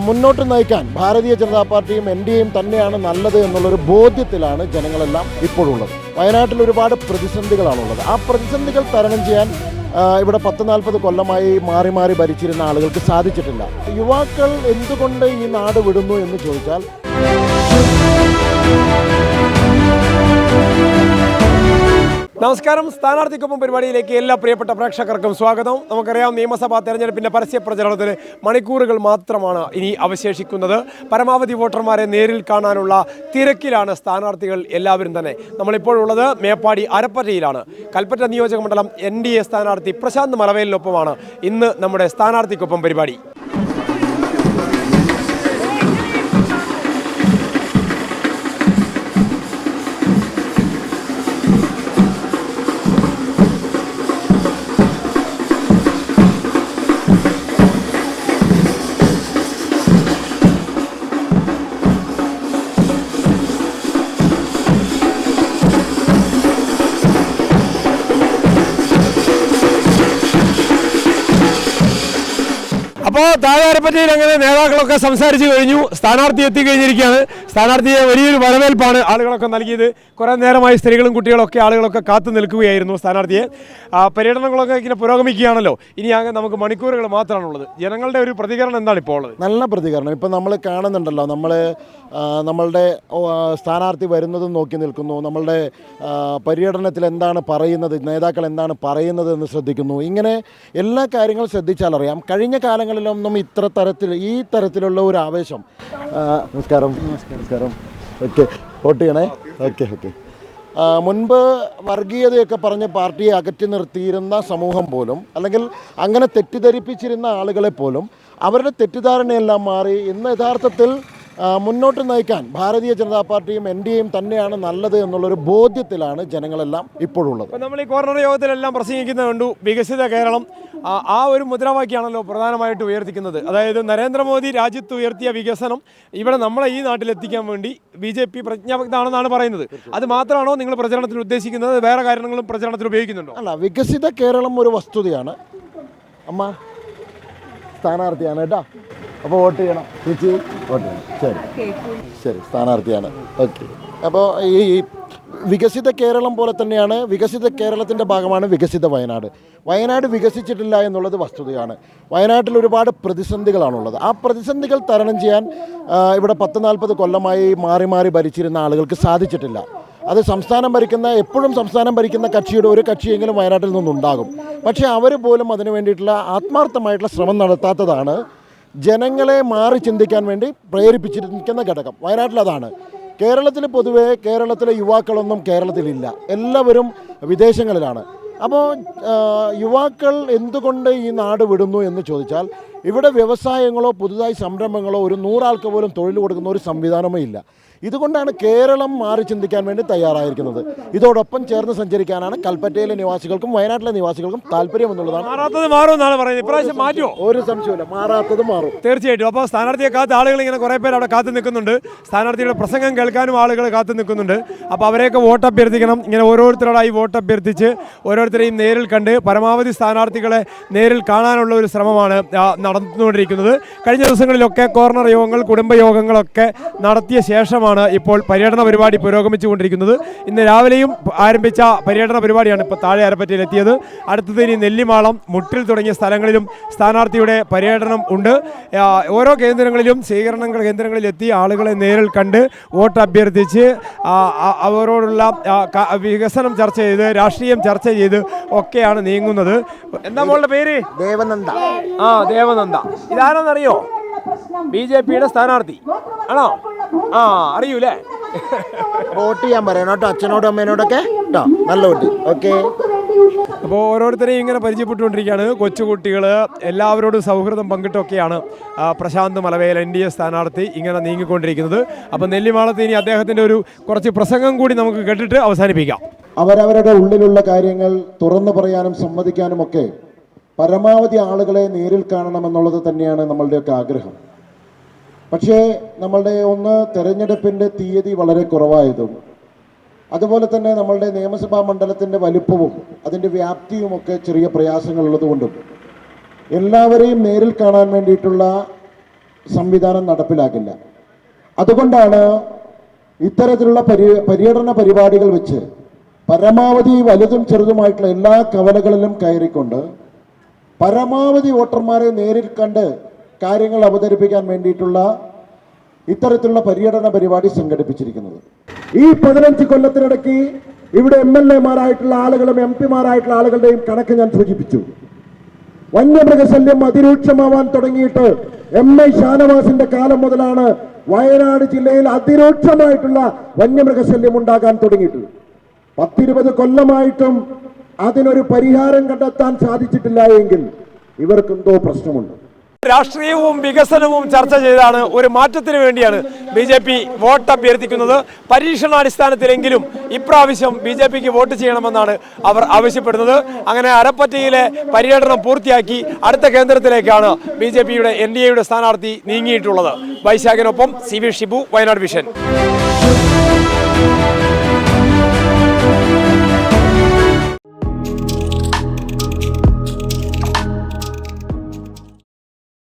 മുന്നോട്ട് നയിക്കാൻ ഭാരതീയ ജനതാ പാർട്ടിയും NDAയും തന്നെയാണ് നല്ലത് എന്നുള്ളൊരു ബോധ്യത്തിലാണ് ജനങ്ങളെല്ലാം ഇപ്പോഴുള്ളത്. വയനാട്ടിൽ ഒരുപാട് പ്രതിസന്ധികളാണുള്ളത്. ആ പ്രതിസന്ധികൾ തരണം ചെയ്യാൻ ഇവിടെ 40-40 കൊല്ലമായി മാറി മാറി ഭരിച്ചിരുന്ന ആളുകൾക്ക് സാധിച്ചിട്ടില്ല. യുവാക്കൾ എന്തുകൊണ്ട് ഈ നാട് വിടുന്നു എന്ന് ചോദിച്ചാൽ, നമസ്കാരം. സ്ഥാനാർത്ഥിക്കൊപ്പം പരിപാടിയിലേക്ക് എല്ലാ പ്രിയപ്പെട്ട പ്രേക്ഷകർക്കും സ്വാഗതം. നമുക്കറിയാം, നിയമസഭാ തെരഞ്ഞെടുപ്പിൻ്റെ പരസ്യ പ്രചരണത്തിന് മണിക്കൂറുകൾ മാത്രമാണ് ഇനി അവശേഷിക്കുന്നത്. പരമാവധി വോട്ടർമാരെ നേരിൽ കാണാനുള്ള തിരക്കിലാണ് സ്ഥാനാർത്ഥികൾ എല്ലാവരും തന്നെ. നമ്മളിപ്പോഴുള്ളത് മേപ്പാടി അരപ്പറ്റയിലാണ്. കൽപ്പറ്റ നിയോജക മണ്ഡലം NDA സ്ഥാനാർത്ഥി പ്രശാന്ത് മലവേലിനൊപ്പമാണ് ഇന്ന് നമ്മുടെ സ്ഥാനാർത്ഥിക്കൊപ്പം പരിപാടി. അപ്പോൾ താഴെപ്പറ്റിയിൽ അങ്ങനെ നേതാക്കളൊക്കെ സംസാരിച്ചു കഴിഞ്ഞു. സ്ഥാനാർത്ഥി എത്തിക്കഴിഞ്ഞിരിക്കുകയാണ്. സ്ഥാനാർത്ഥിയെ വലിയൊരു വരവേൽപ്പാണ് ആളുകളൊക്കെ നൽകിയത്. കുറേ നേരമായി സ്ത്രീകളും കുട്ടികളൊക്കെ ആളുകളൊക്കെ കാത്തു നിൽക്കുകയായിരുന്നു സ്ഥാനാർത്ഥിയെ. പര്യടനങ്ങളൊക്കെ ഇങ്ങനെ പുരോഗമിക്കുകയാണല്ലോ. ഇനി ആകെ നമുക്ക് മണിക്കൂറുകൾ മാത്രമാണുള്ളത്. ജനങ്ങളുടെ ഒരു പ്രതികരണം എന്താണ് ഇപ്പോൾ ഉള്ളത്? നല്ല പ്രതികരണം. ഇപ്പം നമ്മൾ കാണുന്നുണ്ടല്ലോ, നമ്മളുടെ സ്ഥാനാർത്ഥി വരുന്നതും നോക്കി നിൽക്കുന്നു. നമ്മളുടെ പര്യടനത്തിൽ എന്താണ് പറയുന്നത്, നേതാക്കൾ എന്താണ് പറയുന്നത് എന്ന് ശ്രദ്ധിക്കുന്നു. ഇങ്ങനെ എല്ലാ കാര്യങ്ങളും ശ്രദ്ധിച്ചാൽ അറിയാം. കഴിഞ്ഞ കാലങ്ങളിലൊന്നും ഈ തരത്തിലുള്ള ഒരു ആവേശം. നമസ്കാരം. ഓക്കെ, വോട്ട് ചെയ്യണേ. ഓക്കെ. മുൻപ് വർഗീയതയൊക്കെ പറഞ്ഞ് പാർട്ടിയെ അകറ്റി നിർത്തിയിരുന്ന സമൂഹം പോലും, അല്ലെങ്കിൽ അങ്ങനെ തെറ്റിദ്ധരിപ്പിച്ചിരുന്ന ആളുകളെ പോലും അവരുടെ തെറ്റിദ്ധാരണയെല്ലാം മാറി ഇന്ന് യഥാർത്ഥത്തിൽ മുന്നോട്ട് നയിക്കാൻ ഭാരതീയ ജനതാ പാർട്ടിയും NDAയും തന്നെയാണ് നല്ലത് എന്നുള്ളൊരു ബോധ്യത്തിലാണ് ജനങ്ങളെല്ലാം ഇപ്പോഴുള്ളത്. നമ്മൾ ഈ കോർണർ യോഗത്തിലെല്ലാം പ്രസംഗിക്കുന്നത് കണ്ടു. വികസിത കേരളം, ആ ഒരു മുദ്രാവാക്യമാണല്ലോ പ്രധാനമായിട്ട് ഉയർത്തിക്കുന്നത്. അതായത് നരേന്ദ്രമോദി രാജ്യത്ത് ഉയർത്തിയ വികസനം ഇവിടെ നമ്മളെ ഈ നാട്ടിലെത്തിക്കാൻ വേണ്ടി BJP പ്രതിജ്ഞാബദ്ധമാണെന്നാണ് പറയുന്നത്. അത് മാത്രമാണോ നിങ്ങൾ പ്രചരണത്തിൽ ഉദ്ദേശിക്കുന്നത്? വേറെ കാര്യങ്ങളും പ്രചരണത്തിൽ ഉപയോഗിക്കുന്നുണ്ടോ? അല്ല, വികസിത കേരളം ഒരു വസ്തുതയാണ്. അമ്മ സ്ഥാനാർത്ഥിയാണ് കേട്ടോ, അപ്പോൾ വോട്ട് ചെയ്യണം. ചേച്ചി വോട്ട് ചെയ്യണം. ശരി, സ്ഥാനാർത്ഥിയാണ്. ഓക്കെ. അപ്പോൾ ഈ വികസിത കേരളം പോലെ തന്നെയാണ്, വികസിത കേരളത്തിൻ്റെ ഭാഗമാണ് വികസിത വയനാട്. വയനാട് വികസിച്ചിട്ടില്ല എന്നുള്ളത് വസ്തുതയാണ്. വയനാട്ടിൽ ഒരുപാട് പ്രതിസന്ധികളാണുള്ളത്. ആ പ്രതിസന്ധികൾ തരണം ചെയ്യാൻ ഇവിടെ 40-40 കൊല്ലമായി മാറി മാറി ഭരിച്ചിരുന്ന ആളുകൾക്ക് സാധിച്ചിട്ടില്ല. അത് എപ്പോഴും സംസ്ഥാനം ഭരിക്കുന്ന കക്ഷിയുടെ ഒരു കക്ഷിയെങ്കിലും വയനാട്ടിൽ നിന്നുണ്ടാകും. പക്ഷേ അവർ പോലും അതിനു വേണ്ടിയിട്ടുള്ള ആത്മാർത്ഥമായിട്ടുള്ള ശ്രമം നടത്താത്തതാണ് ജനങ്ങളെ മാറി ചിന്തിക്കാൻ വേണ്ടി പ്രേരിപ്പിച്ചിരിക്കുന്ന ഘടകം. വയനാട്ടിൽ അതാണ്. കേരളത്തിലെ യുവാക്കളൊന്നും കേരളത്തിലില്ല. എല്ലാവരും വിദേശങ്ങളിലാണ്. അപ്പോൾ യുവാക്കൾ എന്തുകൊണ്ട് ഈ നാട് വിടുന്നു എന്ന് ചോദിച്ചാൽ, ഇവിടെ വ്യവസായങ്ങളോ പുതുതായി സംരംഭങ്ങളോ ഒരു 100 ആൾക്ക് പോലും തൊഴിൽ കൊടുക്കുന്ന ഒരു സംവിധാനമേ ഇല്ല. ഇതുകൊണ്ടാണ് കേരളം മാറി ചിന്തിക്കാൻ വേണ്ടി തയ്യാറായിരിക്കുന്നത്. ഇതോടൊപ്പം ചേർന്ന് സഞ്ചരിക്കാനാണ് കൽപ്പറ്റയിലെ നിവാസികൾക്കും വയനാട്ടിലെ നിവാസികൾക്കും താല്പര്യമെന്നുള്ളതാണ്. മാറാത്തത് മാറും എന്നാണ് പറയുന്നത്. ഇപ്രാവശ്യം മാറ്റുമോ? ഒരു സംശയമില്ല, മാറാത്തത് മാറും തീർച്ചയായിട്ടും. അപ്പോൾ സ്ഥാനാർത്ഥിയെ കാത്ത് ആളുകൾ ഇങ്ങനെ കുറേ പേര് അവിടെ കാത്തു നിൽക്കുന്നുണ്ട്. സ്ഥാനാർത്ഥിയുടെ പ്രസംഗം കേൾക്കാനും ആളുകൾ കാത്തു നിൽക്കുന്നുണ്ട്. അപ്പോൾ അവരെയൊക്കെ വോട്ട് അഭ്യർത്ഥിക്കണം. ഇങ്ങനെ ഓരോരുത്തരോടായി വോട്ട് അഭ്യർത്ഥിച്ച് ഓരോരുത്തരെയും നേരിൽ കണ്ട് പരമാവധി സ്ഥാനാർത്ഥികളെ നേരിൽ കാണാനുള്ള ഒരു ശ്രമമാണ് നടന്നുകൊണ്ടിരിക്കുന്നത്. കഴിഞ്ഞ ദിവസങ്ങളിലൊക്കെ കോർണർ യോഗങ്ങൾ, കുടുംബയോഗങ്ങളൊക്കെ നടത്തിയ ശേഷമാണ് ഇപ്പോൾ പര്യടന പരിപാടി പുരോഗമിച്ചുകൊണ്ടിരിക്കുന്നത്. ഇന്ന് രാവിലെയും ആരംഭിച്ച പര്യടന പരിപാടിയാണ് ഇപ്പോൾ താഴെ അരപ്പറ്റയിൽ എത്തിയത്. അടുത്തത് ഇനി നെല്ലിമാളം, മുട്ടിൽ തുടങ്ങിയ സ്ഥലങ്ങളിലും സ്ഥാനാർത്ഥിയുടെ പര്യടനം ഉണ്ട്. ഓരോ കേന്ദ്രങ്ങളിലും സ്വീകരണ കേന്ദ്രങ്ങളിൽ എത്തി ആളുകളെ നേരിൽ കണ്ട് വോട്ട് അഭ്യർത്ഥിച്ച് അവരോടുള്ള വികസനം ചർച്ച ചെയ്ത്, രാഷ്ട്രീയം ചർച്ച ചെയ്ത് ഒക്കെയാണ് നീങ്ങുന്നത്. എന്താ മോളുടെ പേര്? ദേവനന്ദ. ദേവനന്ദ. ഇതാരെന്നറിയോ? BJPയുടെ സ്ഥാനാർത്ഥി ആണോ? അറിയൂലേ? വോട്ട് ചെയ്യാൻ പറയണം കേട്ടോ, അച്ഛനോടും അമ്മേനോടൊക്കെ കേട്ടോ. നല്ല വോട്ട്. ഓക്കെ. അപ്പോൾ ഓരോരുത്തരെയും ഇങ്ങനെ പരിചയപ്പെട്ടുകൊണ്ടിരിക്കുകയാണ്. കൊച്ചുകുട്ടികൾ എല്ലാവരോടും സൗഹൃദം പങ്കിട്ടൊക്കെയാണ് പ്രശാന്ത് മലവേൽ NDA സ്ഥാനാർത്ഥി ഇങ്ങനെ നീങ്ങിക്കൊണ്ടിരിക്കുന്നത്. അപ്പോൾ നെല്ലിമാളത്ത് ഇനി അദ്ദേഹത്തിൻ്റെ ഒരു കുറച്ച് പ്രസംഗം കൂടി നമുക്ക് കേട്ടിട്ട് അവസാനിപ്പിക്കാം. അവരവരുടെ ഉള്ളിലുള്ള കാര്യങ്ങൾ തുറന്നു പറയാനും സമ്മതിക്കാനുമൊക്കെ പരമാവധി ആളുകളെ നേരിൽ കാണണമെന്നുള്ളത് തന്നെയാണ് നമ്മളുടെയൊക്കെ ആഗ്രഹം. പക്ഷേ നമ്മളുടെ തെരഞ്ഞെടുപ്പിൻ്റെ തീയതി വളരെ കുറവായതും അതുപോലെ തന്നെ നമ്മളുടെ നിയമസഭാ മണ്ഡലത്തിൻ്റെ വലിപ്പവും അതിൻ്റെ വ്യാപ്തിയുമൊക്കെ ചെറിയ പ്രയാസങ്ങളുള്ളതുകൊണ്ടും എല്ലാവരെയും നേരിൽ കാണാൻ വേണ്ടിയിട്ടുള്ള സംവിധാനം നടപ്പിലാക്കില്ല. അതുകൊണ്ടാണ് ഇത്തരത്തിലുള്ള പര്യടന പരിപാടികൾ വെച്ച് പരമാവധി വലുതും ചെറുതുമായിട്ടുള്ള എല്ലാ കവലകളിലും കയറിക്കൊണ്ട് പരമാവധി വോട്ടർമാരെ നേരിൽ കണ്ട് കാര്യങ്ങൾ അവതരിപ്പിക്കാൻ വേണ്ടിയിട്ടുള്ള ഇത്തരത്തിലുള്ള പര്യടന പരിപാടി സംഘടിപ്പിച്ചിരിക്കുന്നത്. ഈ 15 കൊല്ലത്തിനിടയ്ക്ക് ഇവിടെ MLA-മാരായിട്ടുള്ള ആളുകളും MP-മാരായിട്ടുള്ള ആളുകളുടെയും കണക്ക് ഞാൻ സൂചിപ്പിച്ചു. വന്യമൃഗശല്യം അതിരൂക്ഷമാവാൻ തുടങ്ങിയിട്ട് MI ഷാനവാസിന്റെ കാലം മുതലാണ് വയനാട് ജില്ലയിൽ അതിരൂക്ഷമായിട്ടുള്ള വന്യമൃഗശല്യം ഉണ്ടാകാൻ തുടങ്ങിയിട്ട്. 10-20 കൊല്ലമായിട്ടും അതിനൊരു പരിഹാരം കണ്ടെത്താൻ സാധിച്ചിട്ടില്ല എങ്കിൽ ഇവർക്കെന്തോ പ്രശ്നമുണ്ട്. രാഷ്ട്രീയവും വികസനവും ചർച്ച ചെയ്താണ് ഒരു മാറ്റത്തിന് വേണ്ടിയാണ് BJP വോട്ട് അഭ്യർത്ഥിക്കുന്നത്. പരീക്ഷണാടിസ്ഥാനത്തിലെങ്കിലും ഇപ്രാവശ്യം BJPക്ക് വോട്ട് ചെയ്യണമെന്നാണ് അവർ ആവശ്യപ്പെടുന്നത്. അങ്ങനെ അരപ്പറ്റയിലെ പര്യടനം പൂർത്തിയാക്കി അടുത്ത കേന്ദ്രത്തിലേക്കാണ് BJPയുടെ NDAയുടെ സ്ഥാനാർത്ഥി നീങ്ങിയിട്ടുള്ളത്. വൈശാഖിനൊപ്പം CV ഷിബു, വയനാട് വിഷൻ.